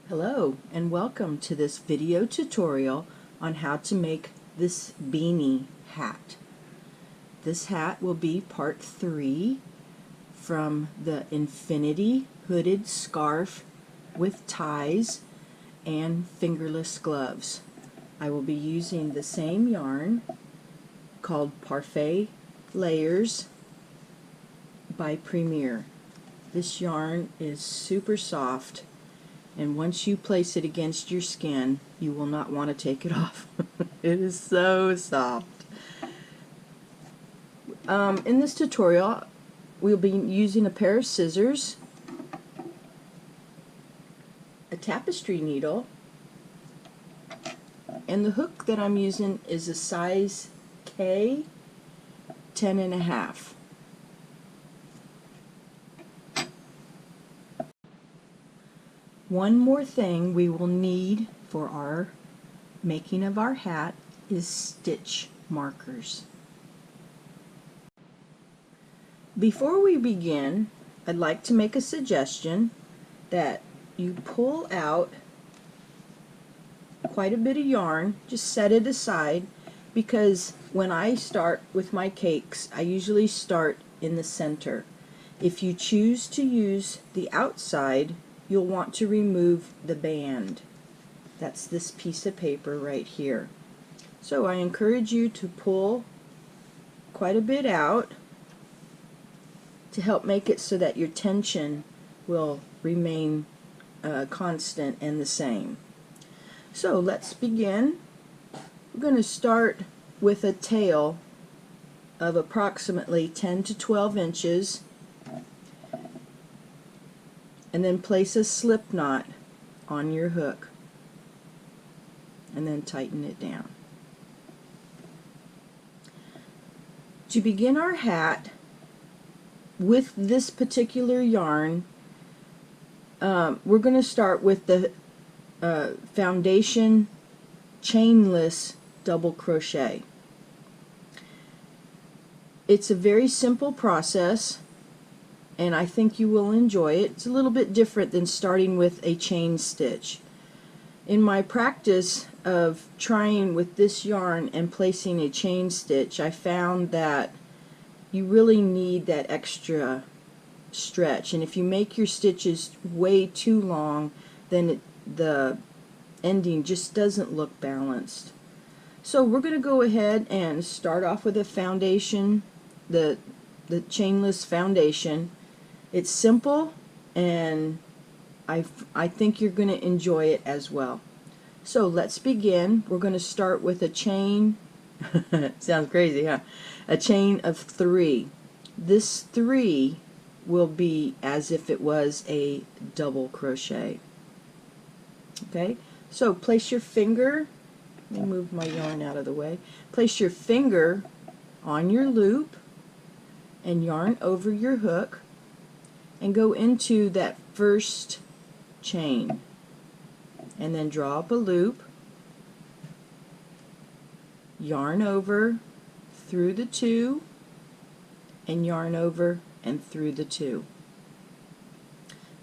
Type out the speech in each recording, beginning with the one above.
Hello and welcome to this video tutorial on how to make this beanie hat. This hat will be part 3 from the infinity hooded scarf with ties and fingerless gloves. I will be using the same yarn called Parfait Layers by Premier. This yarn is super soft, and once you place it against your skin, you will not want to take it off. It is so soft. In this tutorial, we'll be using a pair of scissors, a tapestry needle, and the hook that I'm using is a size K 10.5. One more thing we will need for our making of our hat is stitch markers. Before we begin, I'd like to make a suggestion that you pull out quite a bit of yarn, just set it aside, because when I start with my cakes, I usually start in the center. If you choose to use the outside, you'll want to remove the band. That's this piece of paper right here. So I encourage you to pull quite a bit out to help make it so that your tension will remain constant and the same. So let's begin. We're going to start with a tail of approximately 10 to 12 inches, and then place a slip knot on your hook and then tighten it down. To begin our hat with this particular yarn, we're going to start with the foundation chainless double crochet. It's a very simple process, and I think you will enjoy it. It's a little bit different than starting with a chain stitch. In my practice of trying with this yarn and placing a chain stitch, I found that you really need that extra stretch, and if you make your stitches way too long, then the ending just doesn't look balanced. So we're going to go ahead and start off with a foundation, the chainless foundation. It's simple, and I think you're going to enjoy it as well. So let's begin. We're going to start with a chain. Sounds crazy, huh? A chain of 3. This 3 will be as if it was a double crochet. Okay, so place your finger, let me move my yarn out of the way, place your finger on your loop and yarn over your hook and go into that first chain, and then draw up a loop, yarn over through the 2, and yarn over and through the 2.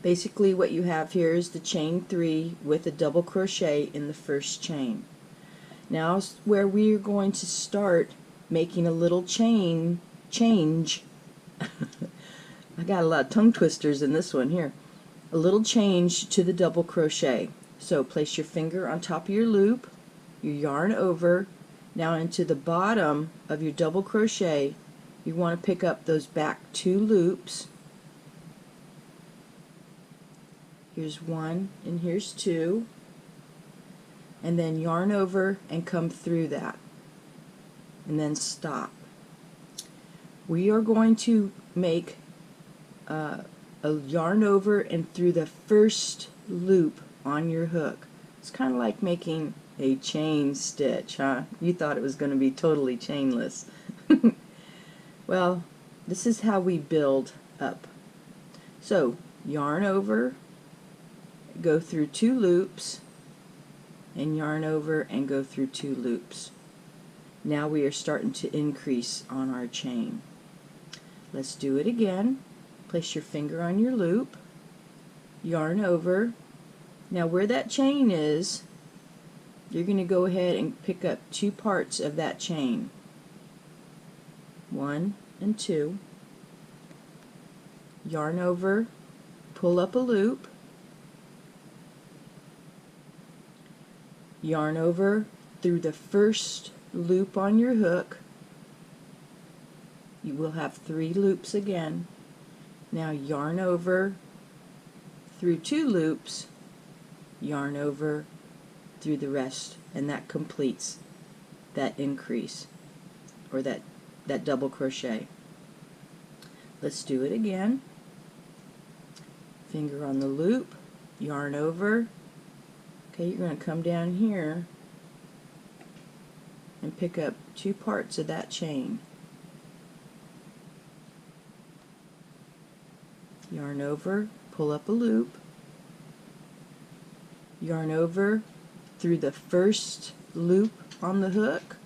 Basically what you have here is the chain 3 with a double crochet in the first chain. Now is where we are going to start making a little change. I got a lot of tongue twisters in this one here. A little change to the double crochet. So place your finger on top of your loop, you yarn over. Now into the bottom of your double crochet, you want to pick up those back 2 loops. Here's 1 and here's 2, and then yarn over and come through that, and then stop. We are going to make a yarn over and through the first loop on your hook. It's kind of like making a chain stitch, huh? You thought it was going to be totally chainless. Well, this is how we build up. So yarn over, go through 2 loops, and yarn over and go through 2 loops. Now we are starting to increase on our chain. Let's do it again. Place your finger on your loop, yarn over, Now where that chain is, you're going to go ahead and pick up 2 parts of that chain, 1 and 2, yarn over, pull up a loop, yarn over through the first loop on your hook. You will have 3 loops again. Now yarn over through 2 loops, yarn over through the rest, and that completes that increase, or that double crochet. Let's do it again. Finger on the loop, yarn over. Okay, you're going to come down here and pick up 2 parts of that chain. Yarn over, pull up a loop, yarn over through the first loop on the hook,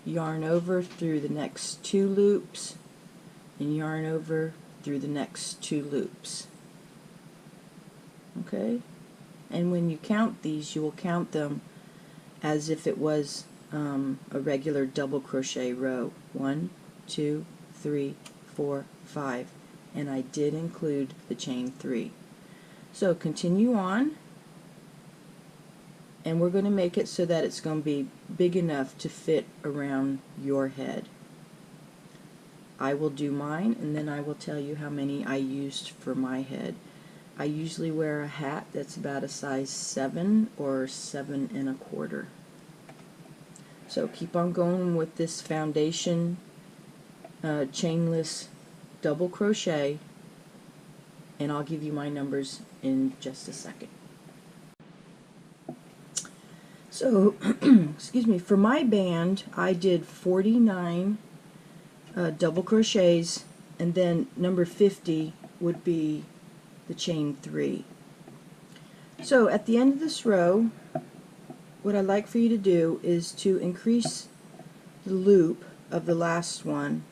yarn over through the next 2 loops, and yarn over through the next 2 loops. Okay? And when you count these, you will count them as if it was a regular double crochet row. 1, 2, 3, 4, 5. And I did include the chain 3. So continue on, and we're going to make it so that it's going to be big enough to fit around your head. I will do mine, and then I will tell you how many I used for my head. I usually wear a hat that's about a size 7 or 7 1/4. So keep on going with this foundation chainless double crochet, and I'll give you my numbers in just a second. So, excuse me, for my band I did 49 double crochets, and then number 50 would be the chain 3. So at the end of this row, what I'd like for you to do is to increase the loop of the last one,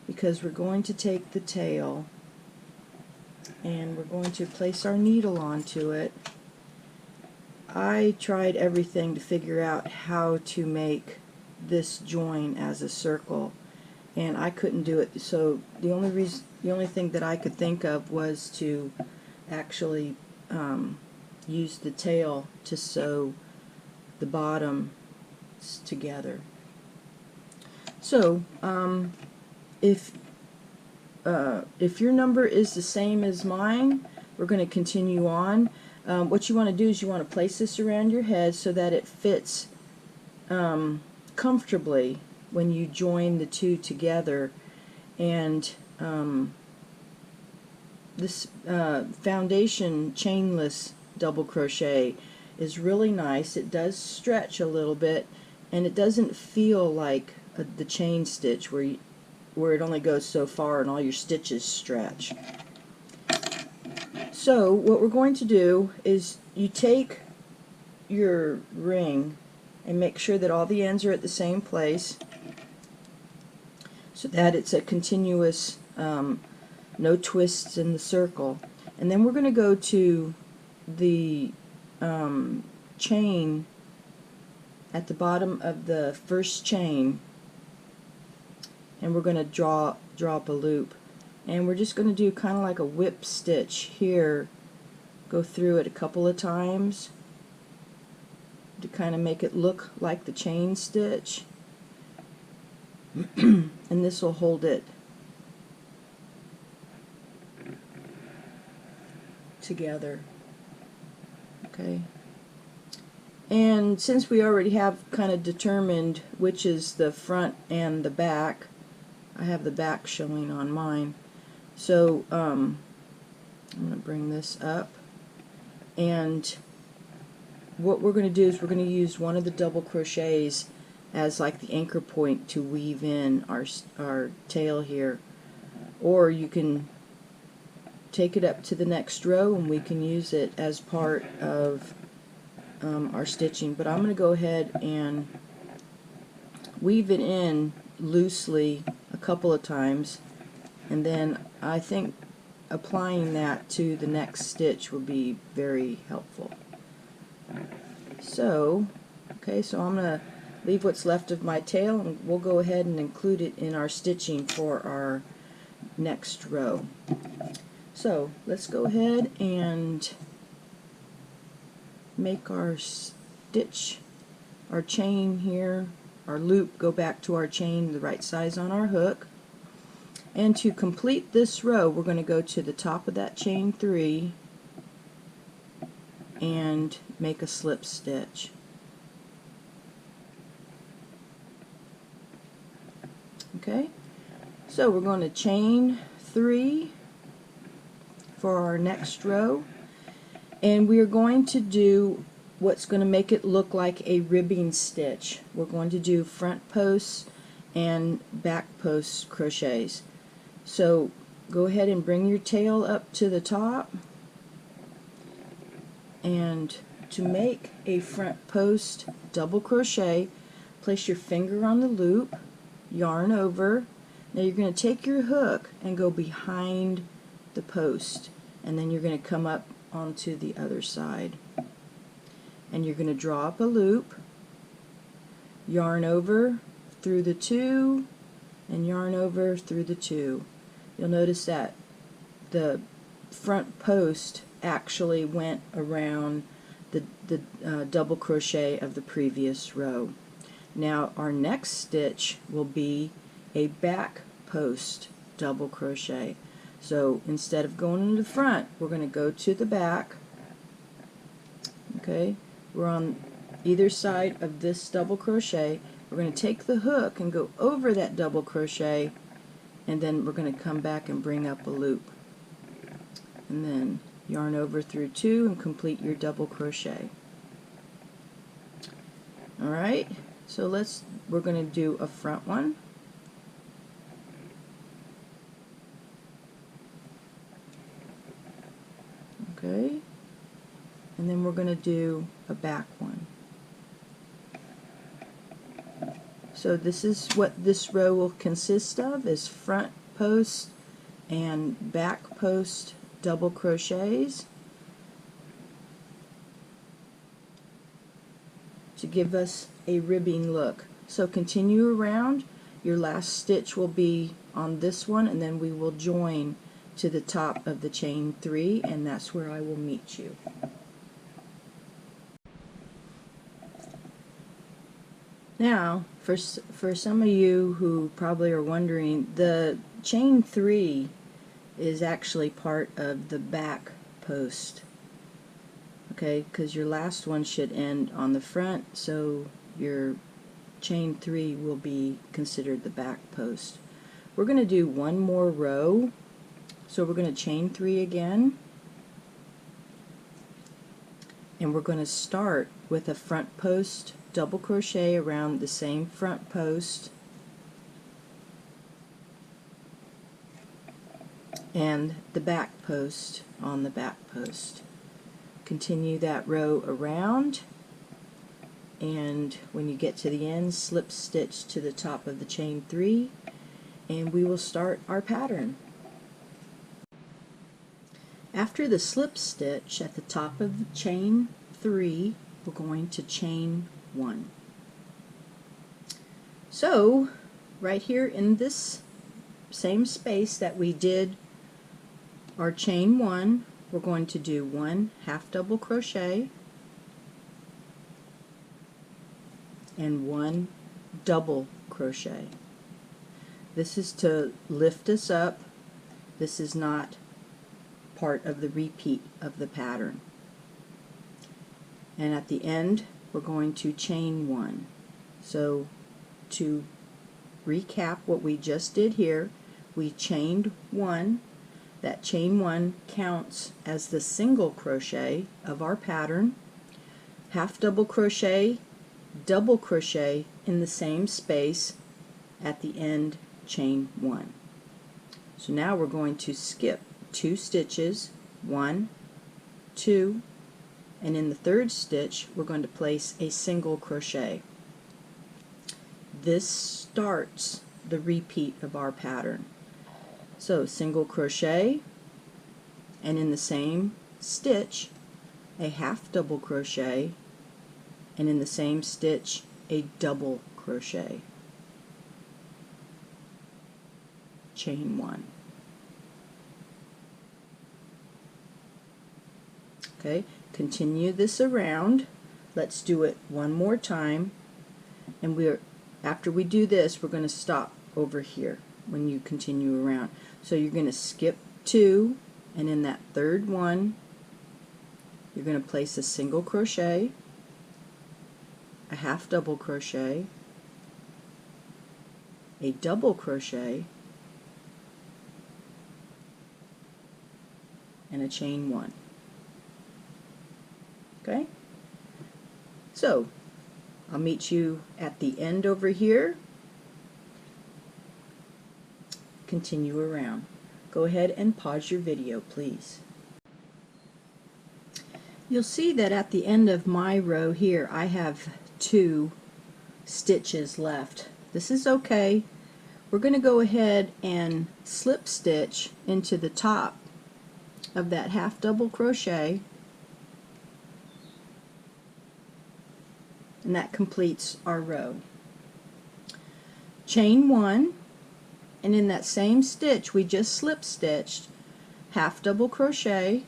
because we're going to take the tail and we're going to place our needle onto it. I tried everything to figure out how to make this join as a circle, and I couldn't do it. So the only thing that I could think of was to actually use the tail to sew the bottoms together. So if your number is the same as mine, we're going to continue on. What you want to do is you want to place this around your head so that it fits comfortably when you join the 2 together. And this foundation chainless double crochet is really nice. It does stretch a little bit, and it doesn't feel like the chain stitch where it only goes so far and all your stitches stretch. So what we're going to do is you take your ring and make sure that all the ends are at the same place so that it's a continuous, no twists in the circle. And then we're going to go to the chain at the bottom of the first chain, and we're going to draw up a loop, and we're just going to do kind of like a whip stitch here, go through it a couple of times to kind of make it look like the chain stitch, and this will hold it together. Okay. And since we already have kind of determined which is the front and the back, I have the back showing on mine. So I'm going to bring this up, and what we're going to do is we're going to use one of the double crochets as like the anchor point to weave in our tail here, or you can take it up to the next row and we can use it as part of our stitching. But I'm going to go ahead and weave it in loosely a couple of times, and then I think applying that to the next stitch will be very helpful. So, okay, so I'm going to leave what's left of my tail, and we'll go ahead and include it in our stitching for our next row. So let's go ahead and make our stitch, our chain here, our loop, go back to our chain the right size on our hook. And to complete this row, we're going to go to the top of that chain 3 and make a slip stitch. Okay, so we're going to chain 3 for our next row, and we are going to do what's going to make it look like a ribbing stitch. We're going to do front posts and back post crochets. So go ahead and bring your tail up to the top, and to make a front post double crochet, place your finger on the loop, yarn over. Now you're going to take your hook and go behind the post, and then you're going to come up onto the other side, and you're going to draw up a loop, yarn over through the 2, and yarn over through the 2. You'll notice that the front post actually went around the double crochet of the previous row. Now our next stitch will be a back post double crochet. So instead of going into the front, we're going to go to the back. Okay, we're on either side of this double crochet. We're going to take the hook and go over that double crochet, and then we're going to come back and bring up a loop, and then yarn over through 2 and complete your double crochet. Alright, so we're going to do a front one. Okay, and then we're going to do a back one. So this is what this row will consist of, is front post and back post double crochets to give us a ribbing look. So continue around. Your last stitch will be on this one, and then we will join to the top of the chain 3, and that's where I will meet you. Now, for some of you who probably are wondering, the chain 3 is actually part of the back post. Okay, because your last one should end on the front, so your chain 3 will be considered the back post. We're going to do one more row, so we're going to chain 3 again, and we're going to start with a front post double crochet around the same front post, and the back post on the back post. Continue that row around, and when you get to the end, slip stitch to the top of the chain 3, and we will start our pattern. After the slip stitch at the top of the chain 3, we're going to chain 1. So right here in this same space that we did our chain 1, we're going to do 1 half double crochet and 1 double crochet. This is to lift us up. This is not part of the repeat of the pattern. And at the end, we're going to chain 1. So to recap what we just did here, we chained 1. That chain 1 counts as the single crochet of our pattern. Half double crochet, double crochet in the same space, at the end chain 1. So now we're going to skip 2 stitches, 1, 2, and in the third stitch we're going to place a single crochet. This starts the repeat of our pattern. So single crochet, and in the same stitch a half double crochet, and in the same stitch a double crochet. Chain 1. Okay, continue this around. Let's do it one more time, and after we do this, we're going to stop over here when you continue around. So you're going to skip 2, and in that third one you're going to place a single crochet, a half double crochet, a double crochet, and a chain 1. Okay? So I'll meet you at the end over here. Continue around. Go ahead and pause your video, please. You'll see that at the end of my row here I have 2 stitches left. This is okay. We're going to go ahead and slip stitch into the top of that half double crochet, and that completes our row. Chain 1, and in that same stitch we just slip stitched, half double crochet,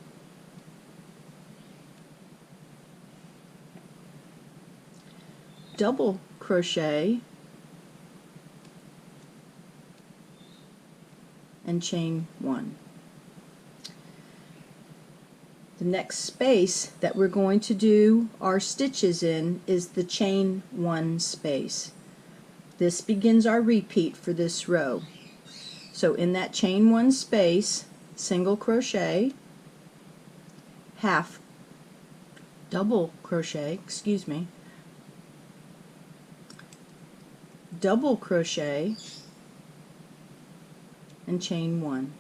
double crochet, and chain 1. The next space that we're going to do our stitches in is the chain 1 space. This begins our repeat for this row. So in that chain 1 space, single crochet, half double crochet, double crochet, and chain 1.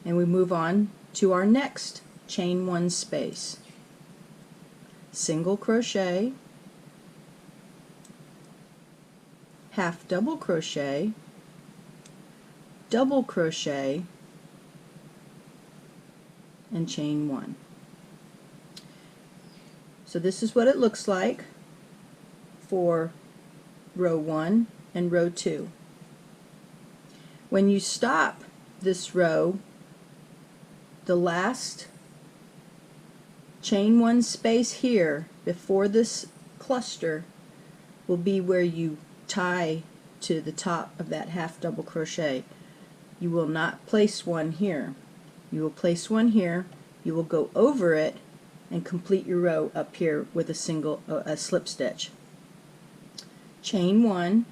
And we move on to our next chain 1 space. Single crochet, half double crochet, double crochet, and chain 1. So this is what it looks like for row 1 and row 2. When you stop this row, the last chain 1 space here before this cluster will be where you tie to the top of that half double crochet. You will not place one here. You will place one here, you will go over it and complete your row up here with a slip stitch. Chain 1,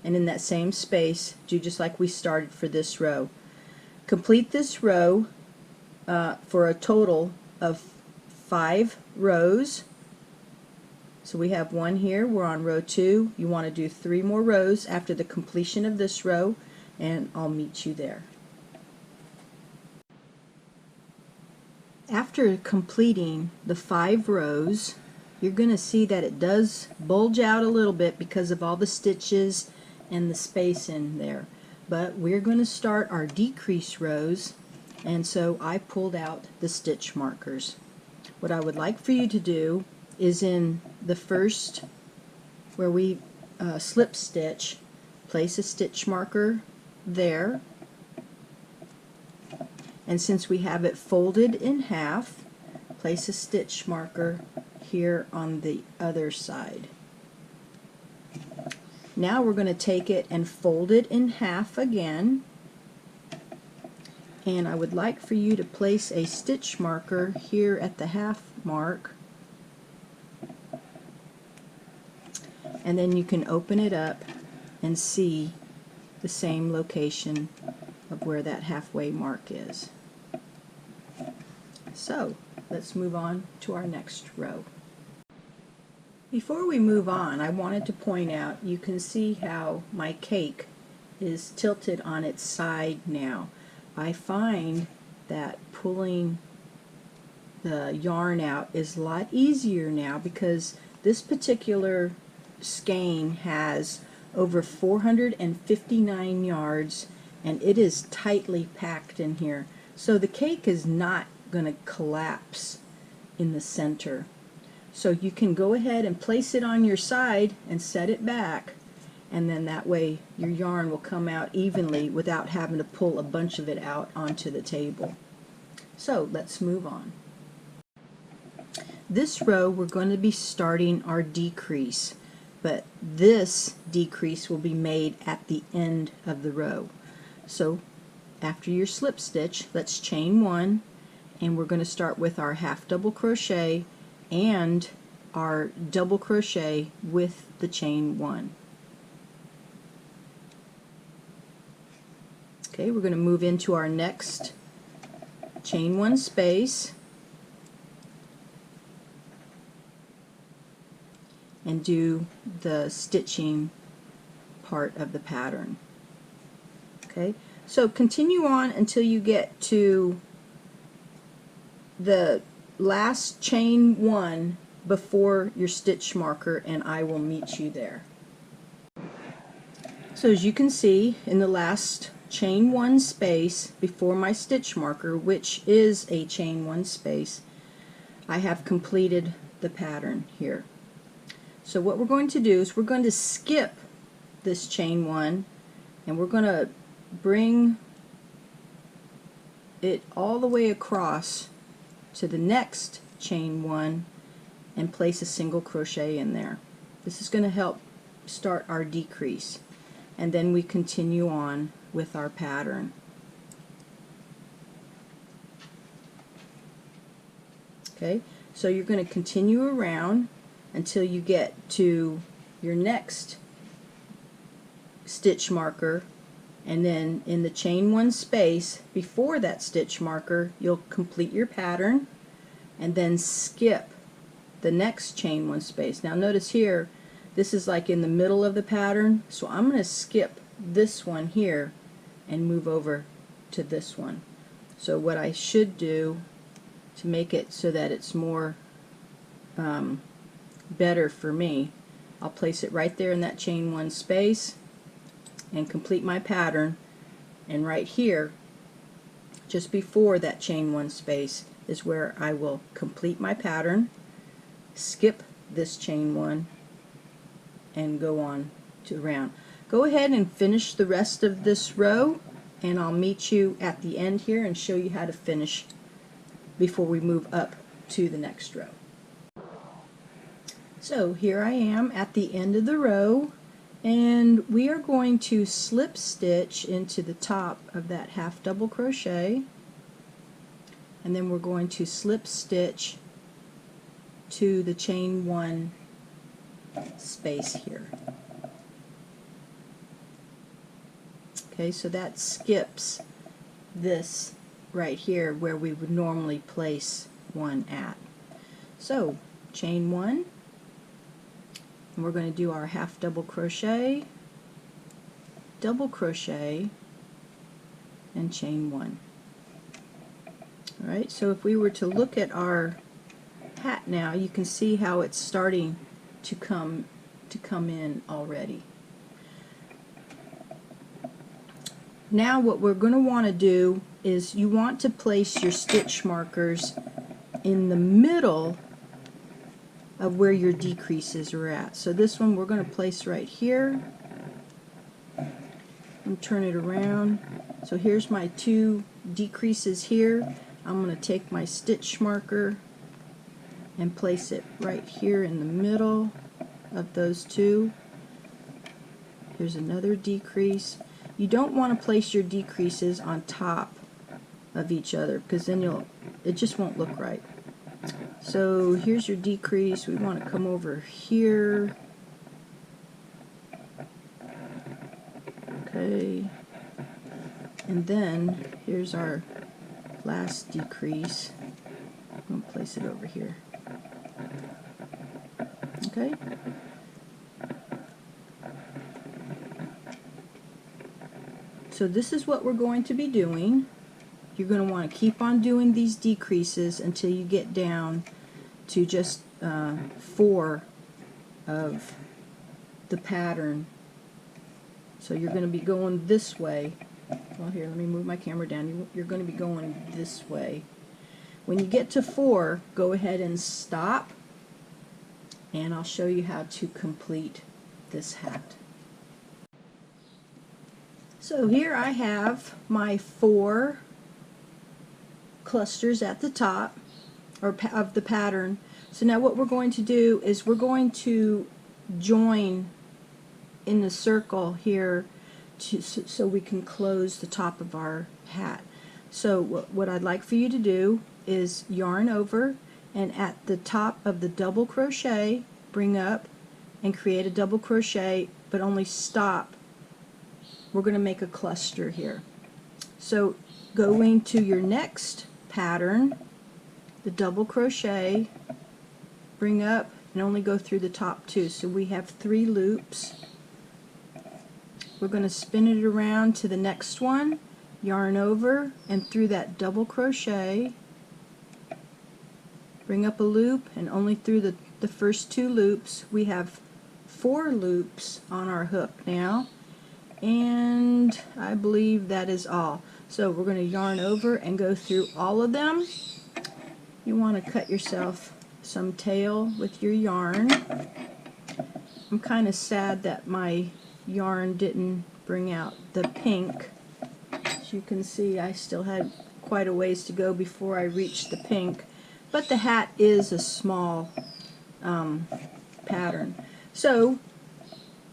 and in that same space do just like we started for this row. Complete this row for a total of 5 rows. So we have 1 here, we're on row 2. You want to do 3 more rows after the completion of this row, and I'll meet you there. After completing the 5 rows, you're going to see that it does bulge out a little bit because of all the stitches and the space in there. But we're going to start our decrease rows, and so I pulled out the stitch markers. What I would like for you to do is in the first where we slip stitch, place a stitch marker there, and since we have it folded in half, place a stitch marker here on the other side. Now we're going to take it and fold it in half again, and I would like for you to place a stitch marker here at the half mark, and then you can open it up and see the same location of where that halfway mark is. So let's move on to our next row. Before we move on, I wanted to point out, you can see how my cake is tilted on its side now. I find that pulling the yarn out is a lot easier now because this particular skein has over 459 yards and it is tightly packed in here. So the cake is not going to collapse in the center. So you can go ahead and place it on your side and set it back, and then that way your yarn will come out evenly without having to pull a bunch of it out onto the table. So let's move on. This row we're going to be starting our decrease, but this decrease will be made at the end of the row. So after your slip stitch, let's chain one, and we're going to start with our half double crochet and our double crochet with the chain one. Okay, we're going to move into our next chain one space and do the stitching part of the pattern. Okay, so continue on until you get to the last chain one before your stitch marker, and I will meet you there. So as you can see, in the last chain one space before my stitch marker, which is a chain one space, I have completed the pattern here. So what we're going to do is we're going to skip this chain one, and we're going to bring it all the way across to the next chain one and place a single crochet in there. This is going to help start our decrease, and then we continue on with our pattern. Okay, so you're going to continue around until you get to your next stitch marker, and then in the chain one space before that stitch marker you'll complete your pattern and then skip the next chain one space. Now notice here, this is like in the middle of the pattern, so I'm going to skip this one here and move over to this one. So what I should do to make it so that it's more better for me, I'll place it right there in that chain one space and complete my pattern, and right here just before that chain one space is where I will complete my pattern, skip this chain one, and go on to around. Go ahead and finish the rest of this row, and I'll meet you at the end here and show you how to finish before we move up to the next row. So here I am at the end of the row, and we are going to slip stitch into the top of that half double crochet, and then we're going to slip stitch to the chain one space here. Okay, so that skips this right here where we would normally place one at. So chain one, and we're going to do our half double crochet, double crochet, and chain one. Alright, so if we were to look at our hat now, you can see how it's starting to come in already. Now what we're going to want to do is you want to place your stitch markers in the middle of where your decreases are at. So this one we're going to place right here and turn it around. So here's my two decreases here. I'm going to take my stitch marker and place it right here in the middle of those two. Here's another decrease. You don't want to place your decreases on top of each other because then it just won't look right. So here's your decrease. We want to come over here. Okay. And then here's our last decrease. I'm going to place it over here. Okay. So this is what we're going to be doing. You're going to want to keep on doing these decreases until you get down to just 4 of the pattern. So you're going to be going this way well, here, let me move my camera down. You're going to be going this way. When you get to 4, go ahead and stop, and I'll show you how to complete this hat. So here I have my 4 clusters at the top of the pattern. So now what we're going to do is we're going to join in the circle here so we can close the top of our hat. So what I'd like for you to do is yarn over, and at the top of the double crochet, bring up and create a double crochet, but only stop. We're going to make a cluster here. So going to your next pattern, the double crochet, bring up and only go through the top 2. So we have 3 loops. We're going to spin it around to the next one, yarn over, and through that double crochet, bring up a loop, and only through the first 2 loops. We have 4 loops on our hook now, and I believe that is all. So we're going to yarn over and go through all of them. You want to cut yourself some tail with your yarn. I'm kind of sad that my yarn didn't bring out the pink. As you can see, I still had quite a ways to go before I reached the pink, but the hat is a small pattern. So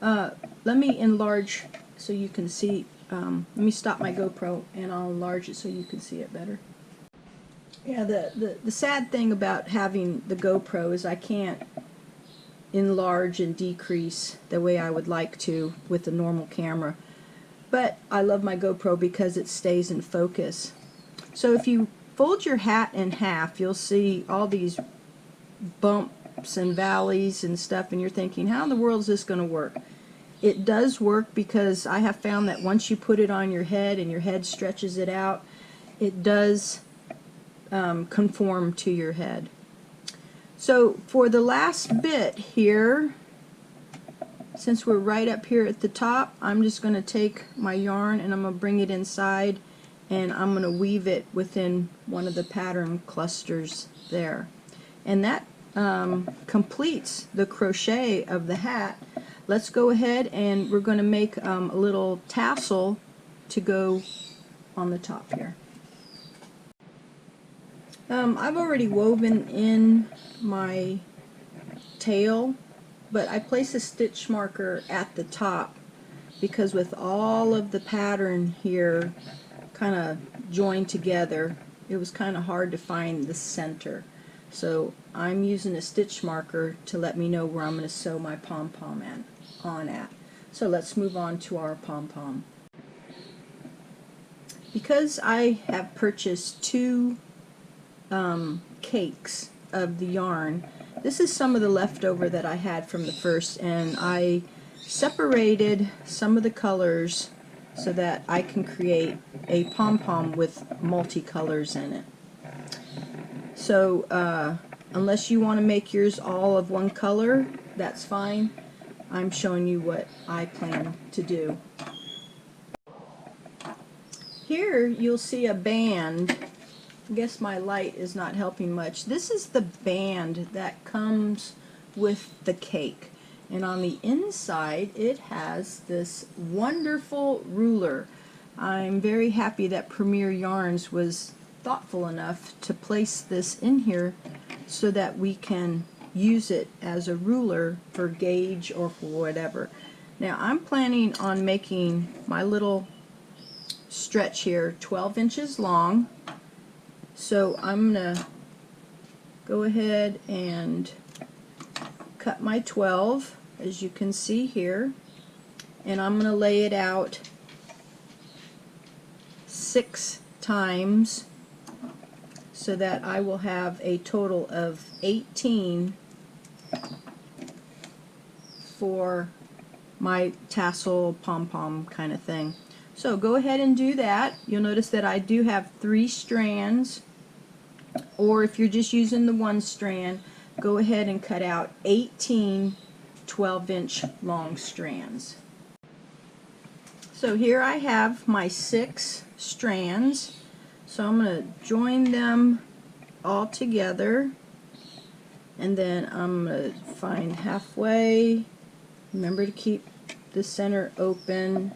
let me enlarge so you can see. Let me stop my GoPro and I'll enlarge it so you can see it better. Yeah, the sad thing about having the GoPro is I can't enlarge and decrease the way I would like to with a normal camera. But I love my GoPro because it stays in focus. So if you fold your hat in half, you'll see all these bumps and valleys and stuff, and you're thinking, how in the world is this going to work? It does work because I have found that once you put it on your head and your head stretches it out, it does conform to your head. So for the last bit here, since we're right up here at the top, I'm just going to take my yarn and I'm going to bring it inside, and I'm going to weave it within one of the pattern clusters there. And that completes the crochet of the hat. Let's go ahead and we're going to make a little tassel to go on the top here. I've already woven in my tail, but I place a stitch marker at the top because with all of the pattern here kind of joined together, it was kind of hard to find the center. So I'm using a stitch marker to let me know where I'm going to sew my pom-pom on at. So let's move on to our pom-pom. Because I have purchased 2 cakes of the yarn, this is some of the leftover that I had from the first, and I separated some of the colors so that I can create a pom-pom with multicolors in it. So unless you want to make yours all of one color, that's fine. I'm showing you what I plan to do. Here you'll see a band. I guess my light is not helping much. This is the band that comes with the cake, and on the inside it has this wonderful ruler. I'm very happy that Premier Yarns was thoughtful enough to place this in here so that we can use it as a ruler for gauge or for whatever. Now I'm planning on making my little stretch here 12 inches long. So I'm going to go ahead and cut my 12, as you can see here, and I'm going to lay it out 6 times so that I will have a total of 18 for my tassel pom-pom kind of thing. So go ahead and do that. You'll notice that I do have 3 strands, or if you're just using the 1 strand, go ahead and cut out 18 12-inch long strands. So here I have my 6 strands. So I'm going to join them all together, and then I'm going to find halfway. Remember to keep the center open.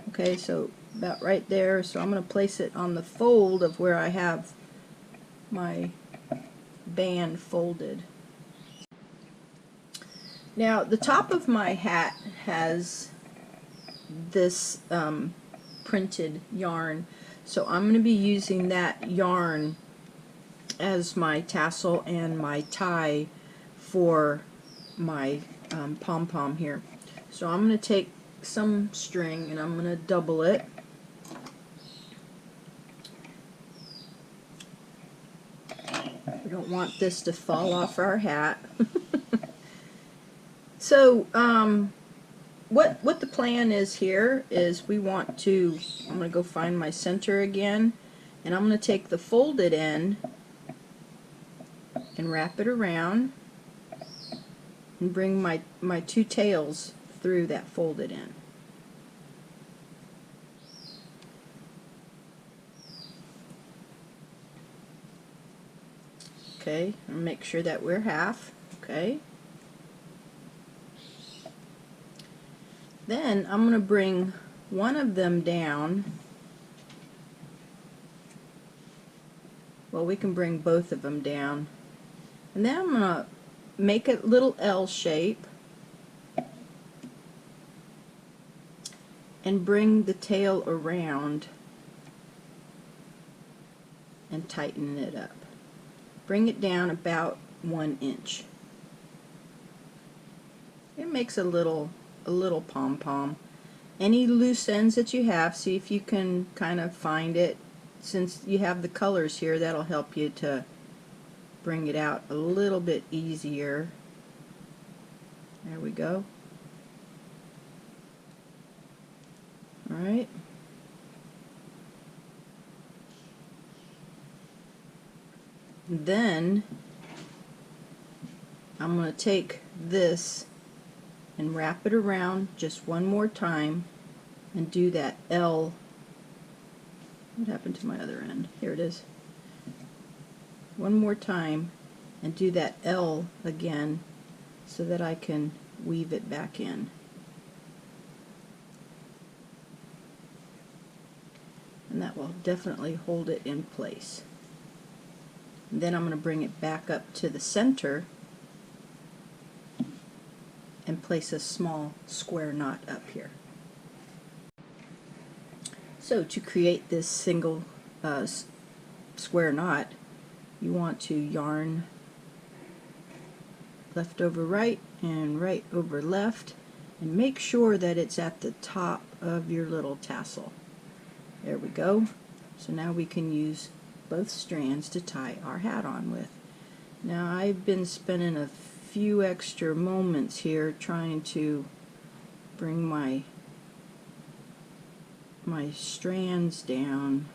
Okay, so about right there. So I'm going to place it on the fold of where I have my band folded. Now the top of my hat has this printed yarn, so I'm going to be using that yarn as my tassel and my tie for my pom-pom here. So I'm going to take some string and I'm going to double it. We don't want this to fall off our hat. So what the plan is here is we want to, I'm going to go find my center again, and I'm going to take the folded end and wrap it around and bring my 2 tails through that folded end. Okay, and make sure that we're half. Okay. Then I'm going to bring one of them down. Well, we can bring both of them down. And then I'm going to make a little L shape and bring the tail around and tighten it up. Bring it down about 1 inch. It makes a little pom-pom. Any loose ends that you have, see if you can kind of find it. Since you have the colors here, that'll help you to bring it out a little bit easier. There we go. Alright. Then I'm going to take this and wrap it around just one more time and do that L. What happened to my other end? Here it is. One more time and do that L again so that I can weave it back in. And that will definitely hold it in place. And then I'm going to bring it back up to the center and place a small square knot up here. So to create this single square knot, you want to yarn left over right and right over left, and make sure that it's at the top of your little tassel. There we go. So now we can use both strands to tie our hat on with. Now I've been spending a few extra moments here trying to bring my strands down.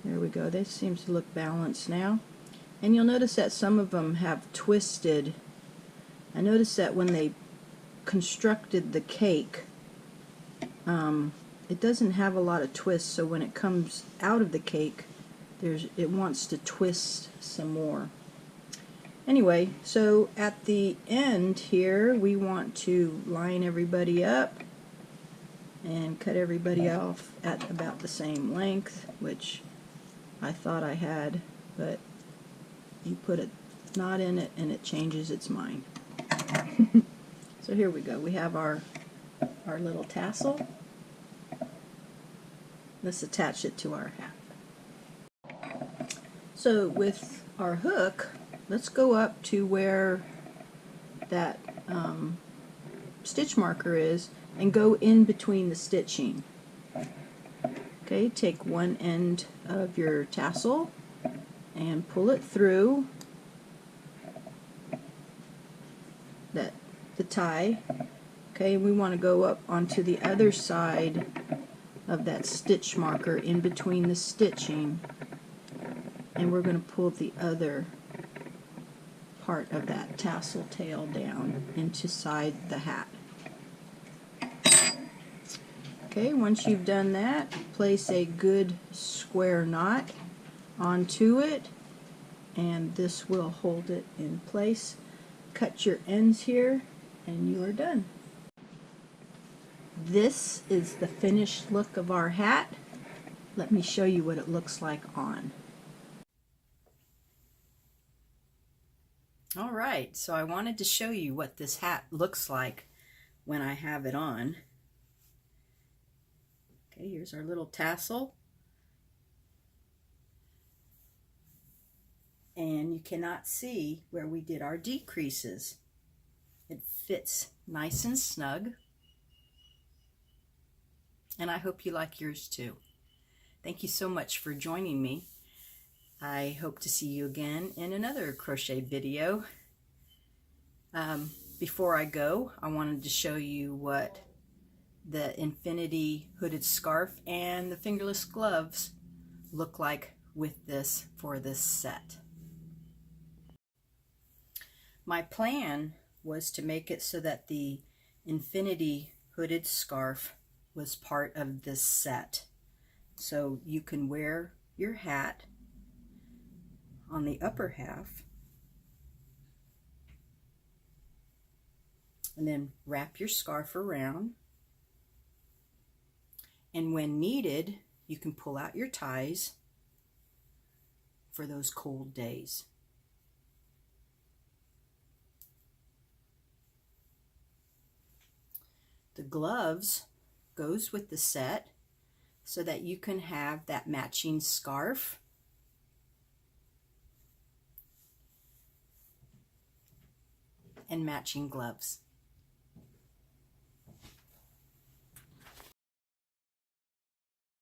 There we go. This seems to look balanced now. And you'll notice that some of them have twisted. I noticed that when they constructed the cake, it doesn't have a lot of twists, so when it comes out of the cake, it wants to twist some more. Anyway, so at the end here, we want to line everybody up and cut everybody off at about the same length, which I thought I had, but you put a knot in it and it changes its mind. So here we go. We have our little tassel. Let's attach it to our hat. So with our hook, let's go up to where that stitch marker is and go in between the stitching. Okay, take one end of your tassel and pull it through the tie. Okay, we want to go up onto the other side of that stitch marker in between the stitching, and we're going to pull the other part of that tassel tail down into side the hat. Okay, once you've done that, place a good square knot onto it, and this will hold it in place. Cut your ends here, and you are done. This is the finished look of our hat. Let me show you what it looks like on. All right, so I wanted to show you what this hat looks like when I have it on. Okay, here's our little tassel. And you cannot see where we did our decreases. It fits nice and snug. And I hope you like yours too. Thank you so much for joining me. I hope to see you again in another crochet video. Before I go, I wanted to show you what the infinity hooded scarf and the fingerless gloves look like with this for this set. My plan was to make it so that the infinity hooded scarf was part of this set. So you can wear your hat on the upper half and then wrap your scarf around. And when needed, you can pull out your ties for those cold days. The gloves goes with the set so that you can have that matching scarf and matching gloves.